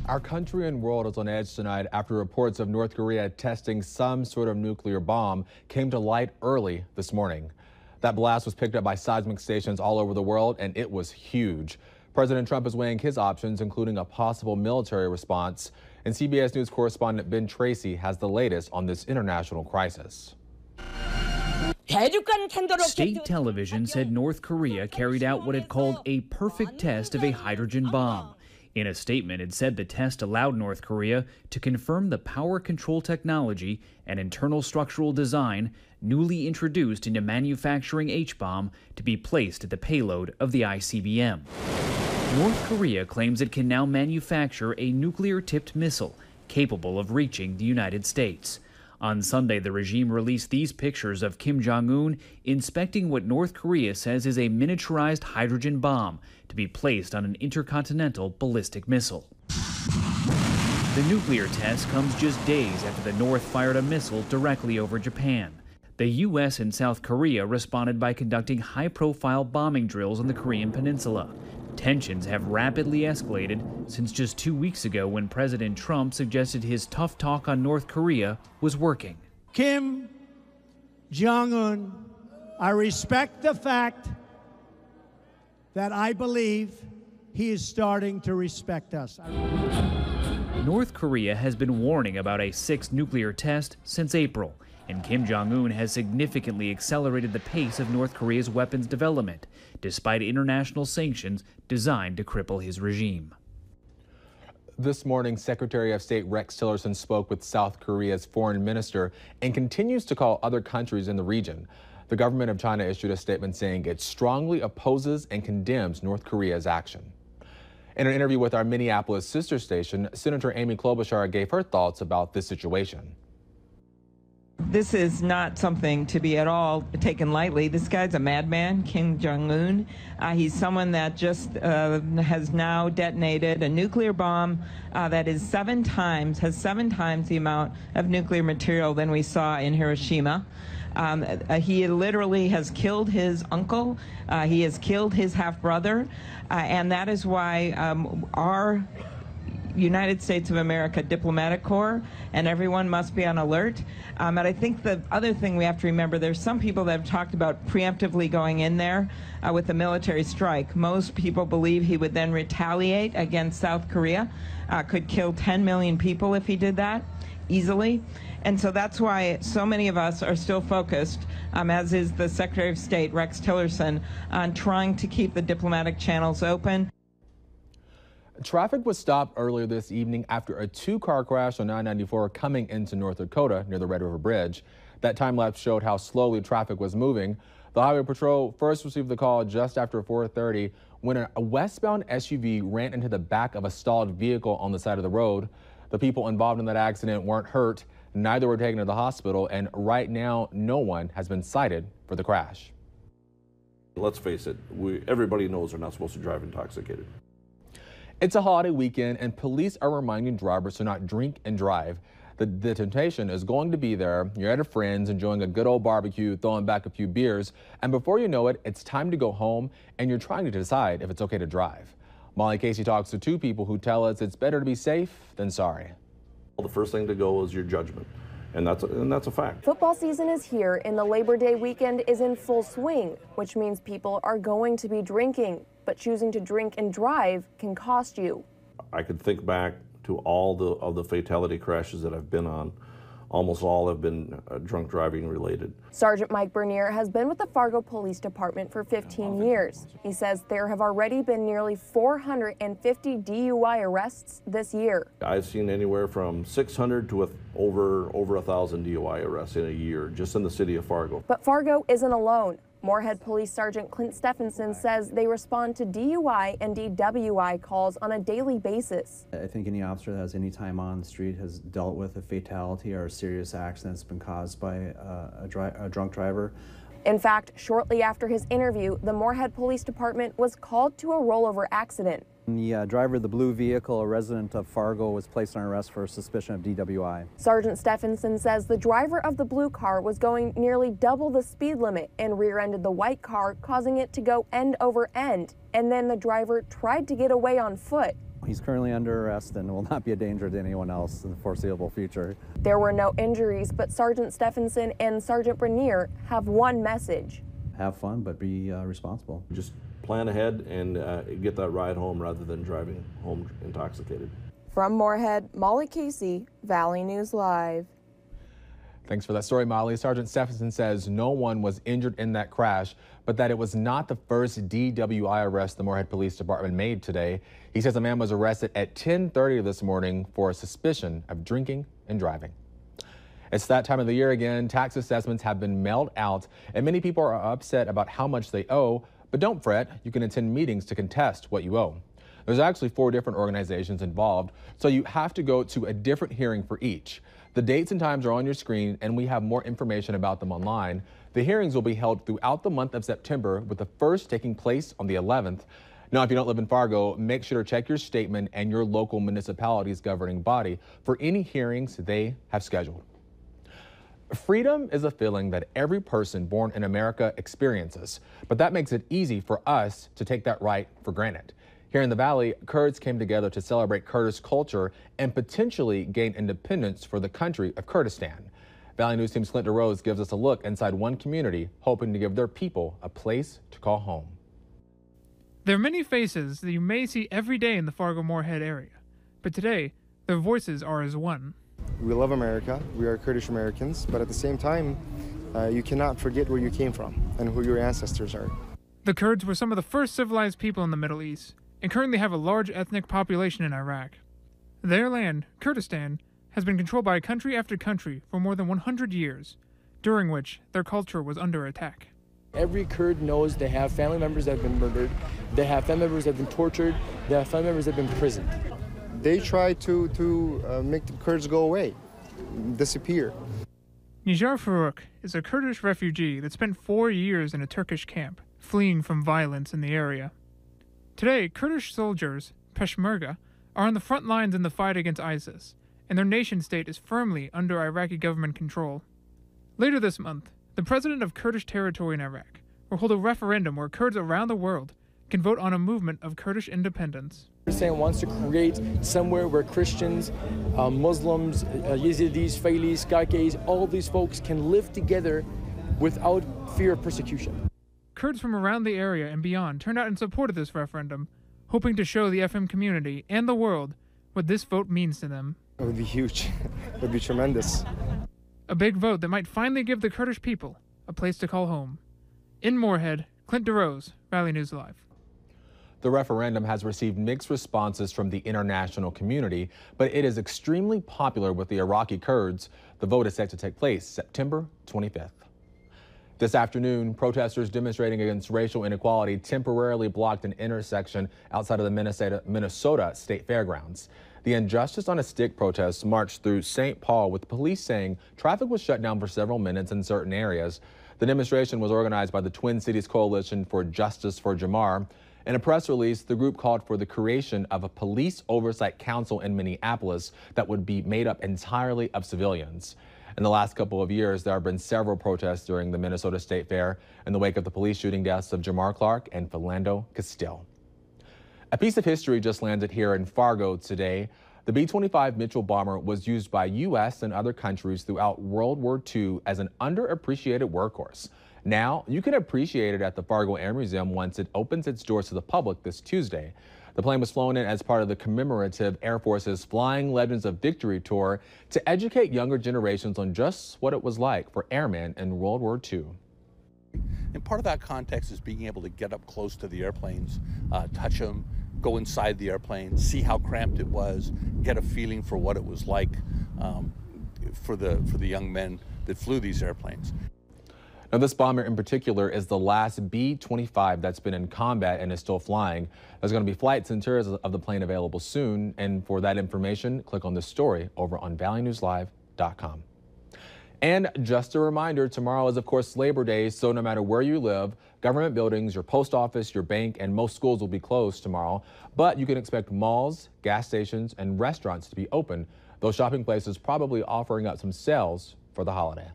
Our country and world is on edge tonight after reports of North Korea testing some sort of nuclear bomb came to light early this morning. That blast was picked up by seismic stations all over the world, and it was huge. President Trump is weighing his options, including a possible military response. And CBS News correspondent Ben Tracy has the latest on this international crisis. State television said North Korea carried out what it called a perfect test of a hydrogen bomb. In a statement, it said the test allowed North Korea to confirm the power control technology and internal structural design newly introduced into manufacturing H-bomb to be placed at the payload of the ICBM. North Korea claims it can now manufacture a nuclear-tipped missile capable of reaching the United States. On Sunday, the regime released these pictures of Kim Jong-un inspecting what North Korea says is a miniaturized hydrogen bomb to be placed on an intercontinental ballistic missile. The nuclear test comes just days after the North fired a missile directly over Japan. The U.S. and South Korea responded by conducting high-profile bombing drills on the Korean peninsula. Tensions have rapidly escalated since just 2 weeks ago when President Trump suggested his tough talk on North Korea was working. Kim Jong-un, I respect the fact that I believe he is starting to respect us. North Korea has been warning about a sixth nuclear test since April, and Kim Jong-un has significantly accelerated the pace of North Korea's weapons development, despite international sanctions designed to cripple his regime. This morning, Secretary of State Rex Tillerson spoke with South Korea's foreign minister and continues to call other countries in the region. The government of China issued a statement saying it strongly opposes and condemns North Korea's action. In an interview with our Minneapolis sister station, Senator Amy Klobuchar gave her thoughts about this situation. This is not something to be at all taken lightly. This guy's a madman, Kim Jong-un. He's someone that just has now detonated a nuclear bomb that is has seven times the amount of nuclear material than we saw in Hiroshima. He literally has killed his uncle. He has killed his half-brother. And that is why our United States of America diplomatic corps and everyone must be on alert. And I think the other thing we have to remember, there's some people that have talked about preemptively going in there with a military strike. Most people believe he would then retaliate against South Korea, could kill 10 million people if he did that easily. And so that's why so many of us are still focused, as is the Secretary of State, Rex Tillerson, on trying to keep the diplomatic channels open. Traffic was stopped earlier this evening after a two-car crash on I94 coming into North Dakota near the Red River Bridge. That time-lapse showed how slowly traffic was moving. The Highway Patrol first received the call just after 4:30 when a westbound SUV ran into the back of a stalled vehicle on the side of the road. The people involved in that accident weren't hurt. Neither were taken to the hospital, and right now, no one has been cited for the crash. Let's face it, everybody knows they're not supposed to drive intoxicated. It's a holiday weekend, and police are reminding drivers to not drink and drive. The temptation is going to be there. You're at a friend's, enjoying a good old barbecue, throwing back a few beers, and before you know it, it's time to go home, and you're trying to decide if it's okay to drive. Molly Casey talks to two people who tell us it's better to be safe than sorry. The first thing to go is your judgment, and that's a fact. Football season is here, and the Labor Day weekend is in full swing, which means people are going to be drinking. But choosing to drink and drive can cost you. I could think back to all of the fatality crashes that I've been on. Almost all have been drunk driving related. Sergeant Mike Bernier has been with the Fargo Police Department for 15 years. He says there have already been nearly 450 DUI arrests this year. I've seen anywhere from 600 to over 1,000 DUI arrests in a year, just in the city of Fargo. But Fargo isn't alone. Moorhead Police Sergeant Clint Stephenson says they respond to DUI and DWI calls on a daily basis. I think any officer that has any time on the street has dealt with a fatality or a serious accident that's been caused by a drunk driver. In fact, shortly after his interview, the Moorhead Police Department was called to a rollover accident. The driver of the blue vehicle, a resident of Fargo, was placed on arrest for suspicion of DWI. Sergeant Stephenson says the driver of the blue car was going nearly double the speed limit and rear-ended the white car, causing it to go end over end. And then the driver tried to get away on foot. He's currently under arrest and will not be a danger to anyone else in the foreseeable future. There were no injuries, but Sergeant Stephenson and Sergeant Bernier have one message. Have fun, but be responsible. Just plan ahead and get that ride home rather than driving home intoxicated. From Moorhead, Molly Casey, Valley News Live. Thanks for that story, Molly. Sergeant Stephenson says no one was injured in that crash, but that it was not the first DWI arrest the Moorhead Police Department made today. He says a man was arrested at 10:30 this morning for a suspicion of drinking and driving. It's that time of the year again. Tax assessments have been mailed out, and many people are upset about how much they owe. But don't fret, you can attend meetings to contest what you owe. There's actually 4 different organizations involved, so you have to go to a different hearing for each. The dates and times are on your screen, and we have more information about them online. The hearings will be held throughout the month of September, with the first taking place on the 11th. Now, if you don't live in Fargo, make sure to check your statement and your local municipality's governing body for any hearings they have scheduled. Freedom is a feeling that every person born in America experiences, but that makes it easy for us to take that right for granted. Here in the Valley, Kurds came together to celebrate Kurdish culture and potentially gain independence for the country of Kurdistan. Valley News Team's Clint DeRose gives us a look inside one community, hoping to give their people a place to call home. There are many faces that you may see every day in the Fargo-Moorhead area, but today, their voices are as one. We love America, we are Kurdish Americans, but at the same time, you cannot forget where you came from and who your ancestors are. The Kurds were some of the first civilized people in the Middle East, and currently have a large ethnic population in Iraq. Their land, Kurdistan, has been controlled by country after country for more than 100 years, during which their culture was under attack. Every Kurd knows they have family members that have been murdered, they have family members that have been tortured, they have family members that have been imprisoned. They try to make the Kurds go away, disappear. Nijar Farooq is a Kurdish refugee that spent 4 years in a Turkish camp, fleeing from violence in the area. Today, Kurdish soldiers, Peshmerga, are on the front lines in the fight against ISIS, and their nation-state is firmly under Iraqi government control. Later this month, the president of Kurdish territory in Iraq will hold a referendum where Kurds around the world can vote on a movement of Kurdish independence. Kurdistan wants to create somewhere where Christians, Muslims, Yazidis, Failis, Kakis, all these folks can live together without fear of persecution. Kurds from around the area and beyond turned out in support of this referendum, hoping to show the FM community and the world what this vote means to them. It would be huge. It would be tremendous. A big vote that might finally give the Kurdish people a place to call home. In Moorhead, Clint DeRose, Valley News Live. The referendum has received mixed responses from the international community, but it is extremely popular with the Iraqi Kurds. The vote is set to take place September 25th. This afternoon, protesters demonstrating against racial inequality temporarily blocked an intersection outside of the Minnesota State Fairgrounds. The Injustice on a Stick protests marched through St. Paul, with police saying traffic was shut down for several minutes in certain areas. The demonstration was organized by the Twin Cities Coalition for Justice for Jamar. In a press release, the group called for the creation of a police oversight council in Minneapolis that would be made up entirely of civilians. In the last couple of years, there have been several protests during the Minnesota State Fair in the wake of the police shooting deaths of Jamar Clark and Philando Castile. A piece of history just landed here in Fargo today. The B25 Mitchell bomber was used by U.S. and other countries throughout World War II as an underappreciated workhorse. Now, you can appreciate it at the Fargo Air Museum once it opens its doors to the public this Tuesday. The plane was flown in as part of the commemorative Air Force's Flying Legends of Victory tour to educate younger generations on just what it was like for airmen in World War II. And part of that context is being able to get up close to the airplanes, touch them, go inside the airplane, see how cramped it was, get a feeling for what it was like for the young men that flew these airplanes. Now, this bomber in particular is the last B-25 that's been in combat and is still flying. There's going to be flights and tours of the plane available soon. And for that information, click on this story over on valleynewslive.com. And just a reminder, tomorrow is, of course, Labor Day, so no matter where you live, government buildings, your post office, your bank, and most schools will be closed tomorrow. But you can expect malls, gas stations, and restaurants to be open, those shopping places probably offering up some sales for the holiday.